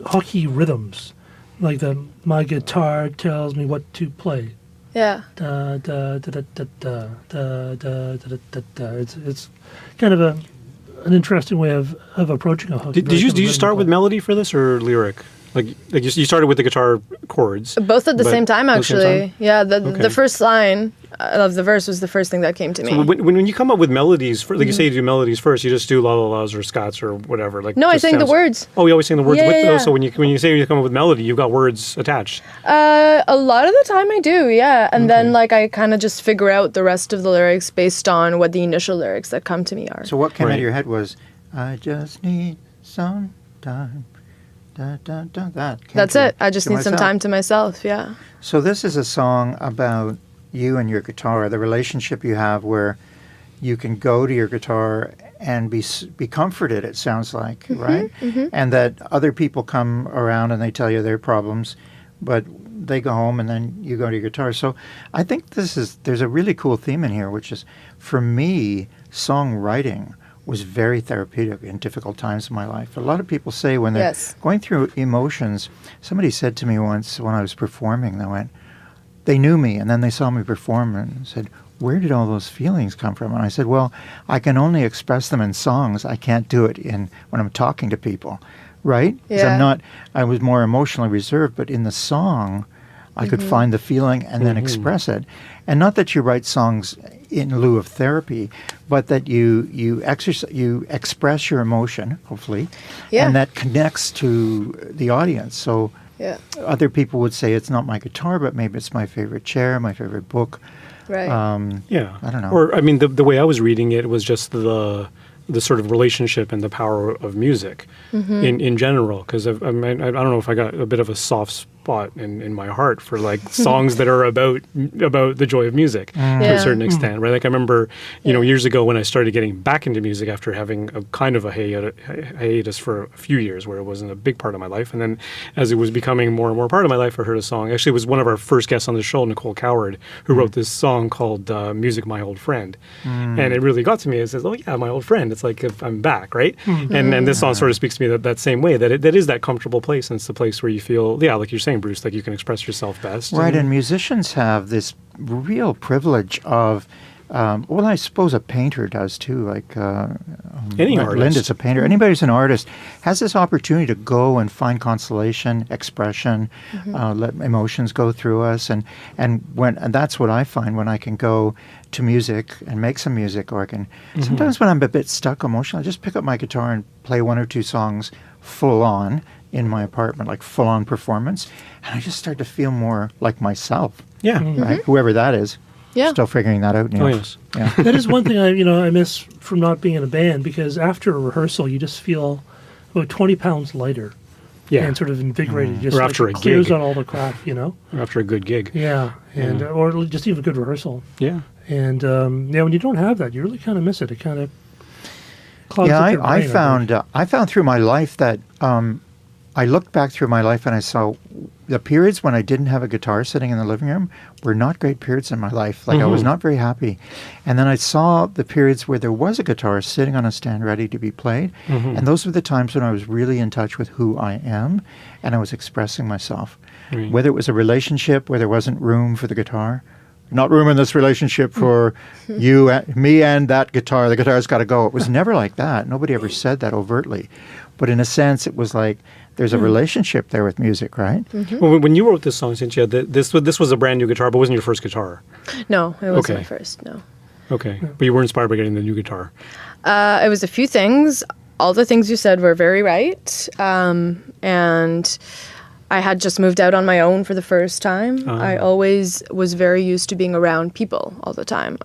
hockey rhythms, like my guitar tells me what to play. Yeah. Da, da, da, da, da, da, da, da, da, da, da. It's kind of an interesting way of approaching a hockey. Did you start with melody for this or lyric? Like you started with the guitar chords. Both at the but- same time, at the same actually. time? Yeah, the Okay. first line of the verse was the first thing that came to me. So when you come up with melodies, like you say you do melodies first, you just do la la la's or scots or whatever. Like No, I just sang the sounds- words. Oh, you always sing the words Yeah, with yeah, those. So yeah. when you say you come up with melody, you've got words attached. A lot of the time I do, yeah. And then I kind of just figure out the rest of the lyrics based on what the initial lyrics that come to me are. So what came out Right. of your head was, I just need some time. Da, da, da, that came That's to- it. I just to need some myself. time to myself, yeah. So this is a song about you and your guitar, the relationship you have where you can go to your guitar and be comforted, it sounds like, right? And that other people come around and they tell you their problems, but they go home and then you go to your guitar. So I think there's a really cool theme in here, which is, for me, songwriting was very therapeutic in difficult times in my life. A lot of people say when they're Yes. going through emotions, somebody said to me once when I was performing, they knew me and then they saw me perform and said, where did all those feelings come from? And I said, well, I can only express them in songs. I can't do it when I'm talking to people, right? 'Cause Yeah. I was more emotionally reserved, but in the song, I could find the feeling and then express it. And not that you write songs in lieu of therapy, but that you express your emotion, hopefully, Yeah. and that connects to the audience. So Yeah. other people would say it's not my guitar, but maybe it's my favorite chair, my favorite book. Right. Yeah. I don't know. Or, I mean, the way I was reading it was just the sort of relationship and the power of music in general. Because I don't know if I got a bit of a soft spot in my heart for like songs that are about the joy of music to a Yeah. certain extent, right? Like I remember, years ago when I started getting back into music after having a kind of a hiatus for a few years where it wasn't a big part of my life. And then as it was becoming more and more part of my life, I heard a song. Actually, it was one of our first guests on the show, Nicole Coward, who wrote this song called Music, My Old Friend. And it really got to me. It says, oh yeah, my old friend. It's like if I'm back, right? And this song sort of speaks to me that same way, that is that comfortable place. And it's the place where you feel, like you're saying, Bruce, like you can express yourself best. Right, and musicians have this real privilege of, well, I suppose a painter does too. Like Any artist. Linda's a painter. Anybody who's an artist has this opportunity to go and find consolation, expression, let emotions go through us, and that's what I find when I can go to music and make some music, or I can sometimes when I'm a bit stuck emotionally, I just pick up my guitar and play one or two songs full on in my apartment, like full on performance, and I just start to feel more like myself. Yeah. Right, whoever that is. Yeah. Still figuring that out. Oh, yes. Yeah. That is one thing I miss from not being in a band, because after a rehearsal, you just feel about 20 pounds lighter. Yeah. And sort of invigorated. Just Or after like a clears gig. out all the crap, Or after a good gig. Yeah. And or just even a good rehearsal. Yeah. And when you don't have that, you really kind of miss it. It kind of clogs Yeah, up your brain, I think. found through my life that I looked back through my life and I saw the periods when I didn't have a guitar sitting in the living room were not great periods in my life. Like I was not very happy. And then I saw the periods where there was a guitar sitting on a stand ready to be played. And those were the times when I was really in touch with who I am and I was expressing myself. Right. Whether it was a relationship where there wasn't room for the guitar, not room in this relationship for you, me, and that guitar. The guitar's got to go. It was never like that. Nobody ever said that overtly. But in a sense, it was like there's a relationship there with music, right? Well, when you wrote this song, Sintja, this was a brand new guitar, but wasn't your first guitar. No, it wasn't Okay. my first, no. Okay. But you were inspired by getting the new guitar. It was a few things. All the things you said were very right. And I had just moved out on my own for the first time. I always was very used to being around people all the time.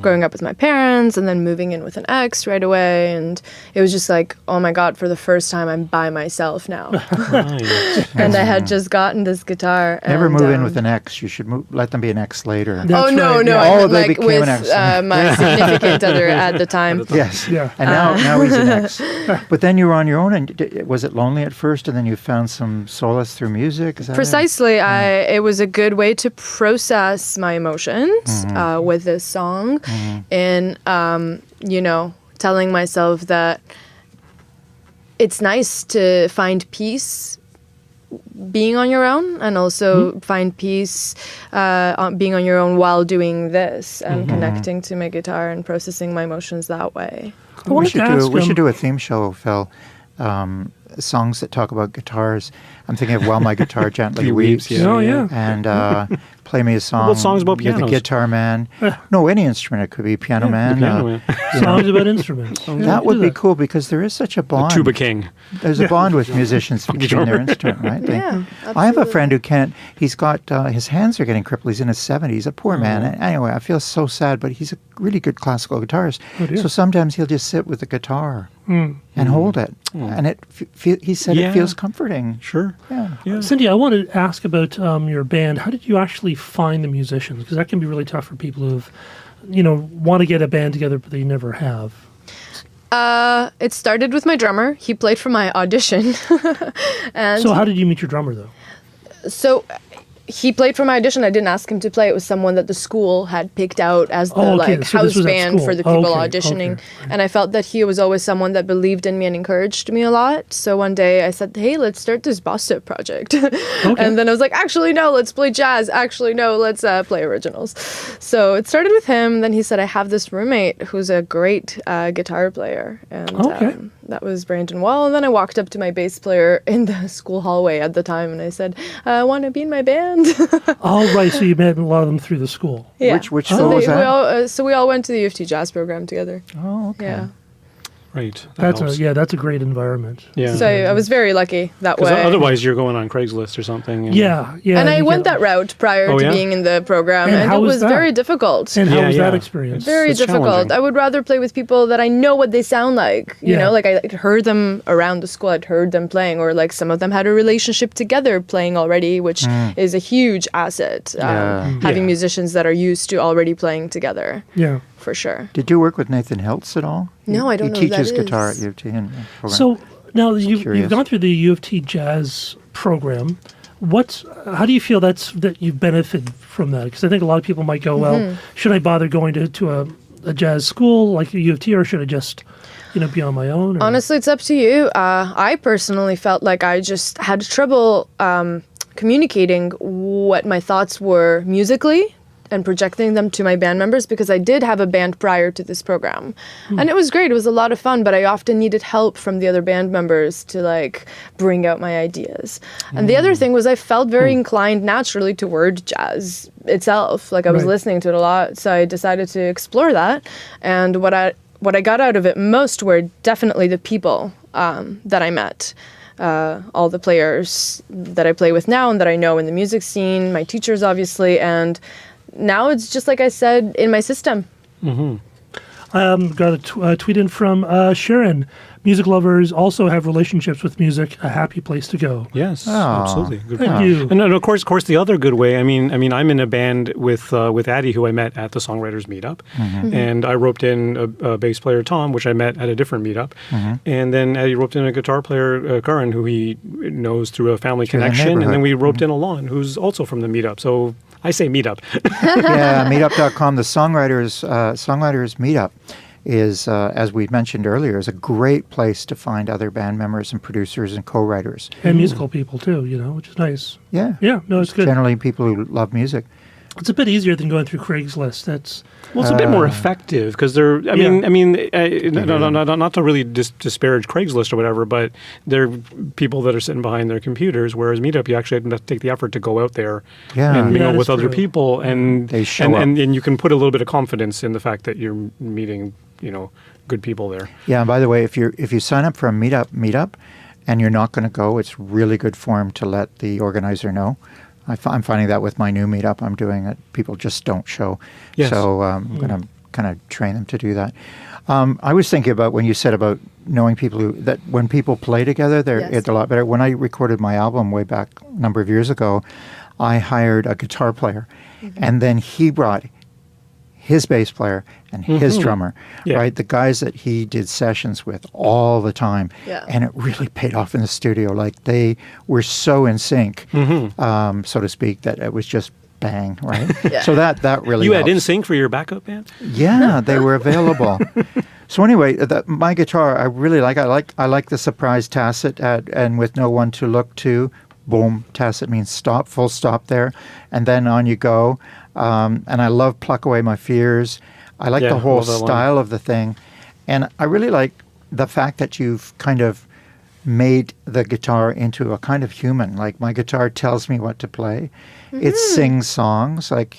Growing up with my parents and then moving in with an ex right away. And it was just like, oh my God, for the first time, I'm by myself now. Right. And I had just gotten this guitar. Never and, move in with an ex. You should let them be an ex later. That's Oh, no, right, no. yeah. I Oh, meant they like became with an ex. my significant other at the time. Yes. Yeah. And now he's an ex. But then you were on your own, and was it lonely at first, and then you found some solace through music? Is that it? Precisely. It was a good way to process my emotions with this song and, telling myself that it's nice to find peace being on your own and also find peace being on your own while doing this and connecting to my guitar and processing my emotions that way. We should do a theme show, Phil. Songs that talk about guitars. I'm thinking of While My Guitar Gently Weeps. Yeah. Oh, yeah. And Play Me a Song. about songs about You're the pianos? Guitar Man. No, any instrument. It could be Piano Man. Piano Man. Songs about instruments. That would be cool because there is such a bond. Tuba King. There's a bond with musicians featuring their instrument, right? Yeah, I have a friend who can't. He's got his hands are getting crippled. He's in his 70s. A poor man. Anyway, I feel so sad, but he's a really good classical guitarist. dear. So sometimes he'll just sit with the guitar and hold it, and he said Yeah. it feels comforting. Sure. Yeah. Cindy, I wanted to ask about your band. How did you actually find the musicians? Because that can be really tough for people who've, want to get a band together, but they never have. It started with my drummer. He played for my audition. And So how did you meet your drummer, though? so he played for my audition. I didn't ask him to play. It was someone that the school had picked out as the Oh, okay. So this house was at band school. for the people Okay, auditioning. okay. And I felt that he was always someone that believed in me and encouraged me a lot. So one day I said, hey, let's start this Boston project. And then I was like, actually, no, let's play jazz. Actually, no, let's play originals. So it started with him. Then he said, I have this roommate who's a great guitar player. And Okay. that was Brandon Wall. And then I walked up to my bass player in the school hallway at the time and I said, I want to be in my band. Oh, right. So you met a lot of them through the school. Yeah. Which school was that? So we all went to the U of T jazz program together. Oh, okay. Yeah. Right. That's a great environment. Yeah. So I was very lucky that way. Otherwise, you're going on Craigslist or something. And Yeah. And I you went get- that route prior to yeah? being in the program, And and how it was was that? very difficult. And how Yeah, was that yeah. experience? Very It's difficult. challenging. I would rather play with people that I know what they sound like. You Yeah. know, like I heard them around the school, I'd heard them playing, or like some of them had a relationship together playing already, which is a huge asset. Yeah. Having Yeah. musicians that are used to already playing together, Yeah. for sure. Did you work with Nathan Hiltz at all? No, I don't know He who that teaches guitar at is. U of T. And So now you've Curious. gone through the U of T jazz program. How do you feel that you've benefited from that? Because I think a lot of people might go, well, should I bother going to a jazz school like the U of T, or should I just be on my own? Or? Honestly, it's up to you. I personally felt like I just had trouble communicating what my thoughts were musically and projecting them to my band members, because I did have a band prior to this program. And it was great. It was a lot of fun, but I often needed help from the other band members to like bring out my ideas. And the other thing was I felt very inclined naturally toward jazz itself. Like I was Right. listening to it a lot, so I decided to explore that. And what I got out of it most were definitely the people that I met. All the players that I play with now and that I know in the music scene, my teachers obviously, and now it's just like I said, in my system. Got a tweet in from Sharon. Music lovers also have relationships with music. A happy place to go. Yes, Oh, absolutely. Good Thank point. you. And of course, the other good way. I mean, I'm in a band with Addie, who I met at the Songwriters Meetup, and I roped in a bass player Tom, which I met at a different meetup, and then Addie roped in a guitar player Karan, who he knows through a family Through the connection, and then neighborhood. we roped in Alon, who's also from the meetup. So I say meetup. Yeah, meetup.com. The songwriters meetup is, as we mentioned earlier, is a great place to find other band members and producers and co-writers. And musical people too, which is nice. Yeah. Yeah, no, it's good. Generally people who love music. It's a bit easier than going through Craigslist. That's Well, it's a bit more effective because they're. Not to really disparage Craigslist or whatever, but they're people that are sitting behind their computers. Whereas Meetup, you actually have to take the effort to go out there, Yeah. and Yeah, with that's other true. people, and They show and, up. and you can put a little bit of confidence in the fact that you're meeting, good people there. Yeah, and by the way, if you sign up for a meetup and you're not going to go, it's really good form to let the organizer know. I'm finding that with my new meetup I'm doing it. People just don't show. Yes. So I'm going to kind of train them to do that. I was thinking about when you said about knowing people that when people play together, Yes. it's a lot better. When I recorded my album way back a number of years ago, I hired a guitar player, and then he brought his bass player and his drummer, Yeah. right? The guys that he did sessions with all the time. Yeah. And it really paid off in the studio. Like they were so in sync, so to speak, that it was just bang, right? Yeah. So that really You had helps. NSYNC for your backup band? Yeah, they were available. So anyway, my guitar, I really like. I like the surprise tacit and with no one to look to. Boom, tacit means stop, full stop there, and then on you go. And I love Pluck Away My Fears. I like Yeah, the whole love that line. style of the thing, and I really like the fact that you've kind of made the guitar into a kind of human. Like my guitar tells me what to play. It sings songs. Like,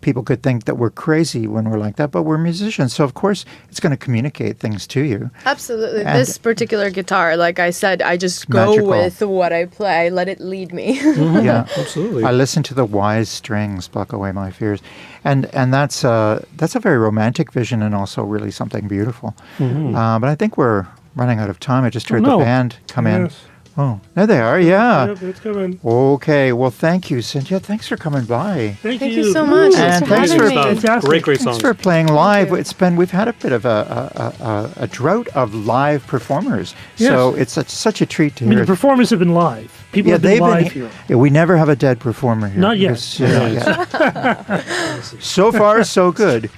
people could think that we're crazy when we're like that, but we're musicians. So, of course, it's going to communicate things to you. Absolutely. And- This particular guitar, like I said, I just go Magical. with what I play. I let it lead me. Yeah. Absolutely. I listen to the wise strings pluck away my fears. And that's a very romantic vision and also really something beautiful. But I think we're running out of time. I just heard no. the band come in. Yes. Oh, there they are. Yeah. Yep, it's coming. Okay. Well, thank you, Sintja. Thanks for coming by. Thank Thank you so much. And Thanks thanks for having for- me. Fantastic. Great Thanks songs. for playing live. you. We've had a bit of a drought of live performers. Yes. So it's such a treat to I mean, hear. the performers have been live. People have been live here. Yeah, we never have a dead performer here. Not yet. Because, not yet. So far, so good.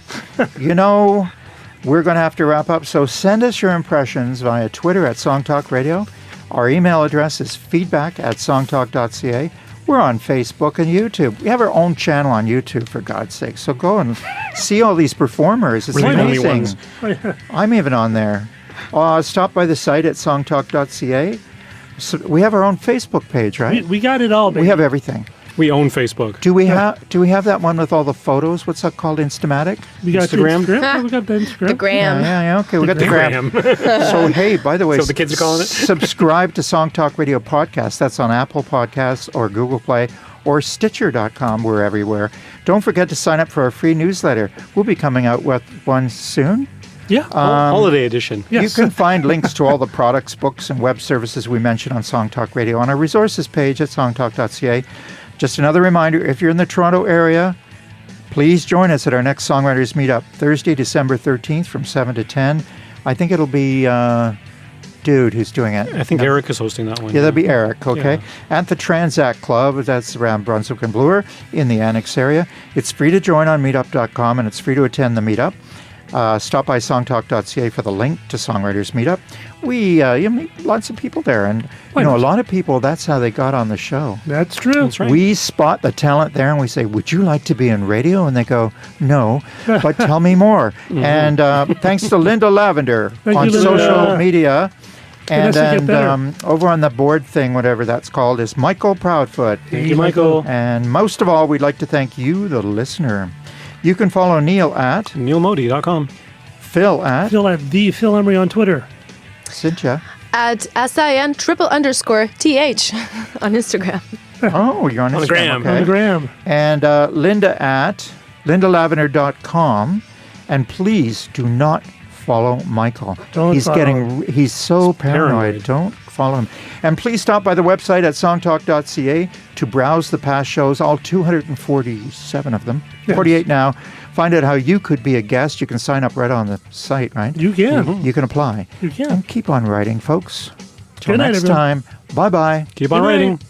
We're going to have to wrap up. So send us your impressions via Twitter at Song Talk Radio. Our email address is feedback@songtalk.ca. We're on Facebook and YouTube. We have our own channel on YouTube, for God's sake. So go and see all these performers. It's We're the only amazing. ones. I'm even on there. Stop by the site at songtalk.ca. So we have our own Facebook page, right? We got it all, baby. We have everything. We own Facebook. Do we have that one with all the photos? What's that called? Instamatic? We got Instagram? Yeah, we got the Instagram. The gram. Yeah. Okay, we got the gram. So hey, by the way, So the kids are calling it? subscribe to Song Talk Radio Podcast. That's on Apple Podcasts or Google Play or Stitcher.com. We're everywhere. Don't forget to sign up for our free newsletter. We'll be coming out with one soon. Yeah. Holiday edition. Yes. You can find links to all the products, books, and web services we mentioned on Song Talk Radio on our resources page at songtalk.ca. Just another reminder, if you're in the Toronto area, please join us at our next Songwriters Meetup, Thursday, December 13th from 7 to 10. I think it'll be Dude who's doing it. I think Eric is hosting that one. Yeah, that'll be Eric, okay? Yeah. At the Transact Club, that's around Brunswick and Bloor in the Annex area. It's free to join on meetup.com, and it's free to attend the meetup. Stop by songtalk.ca for the link to Songwriters Meetup. You meet lots of people there, and a lot of people, that's how they got on the show. That's true. That's right. We spot the talent there, and we say, would you like to be in radio? And they go, no, but tell me more. And thanks to Linda Lavender on social media. And over on the board thing, whatever that's called, is Michael Proudfoot. Thank you, Michael. And most of all, we'd like to thank you, the listener. You can follow Neil at neilmodi.com. Phil at the Phil Emery on Twitter. Cynthia At SIN_TH on Instagram. Oh, you're on Instagram. the gram. Okay. On the gram. And Linda at lindalavender.com. And please do not follow Michael. He's so paranoid. Don't follow him. And please stop by the website at songtalk.ca to browse the past shows, all 247 of them, 48 now. Find out how you could be a guest. You can sign up right on the site, right? You can. You can apply. You can. And keep on writing, folks. Till Good night, next everyone. time. Bye-bye. Keep on Good night. writing.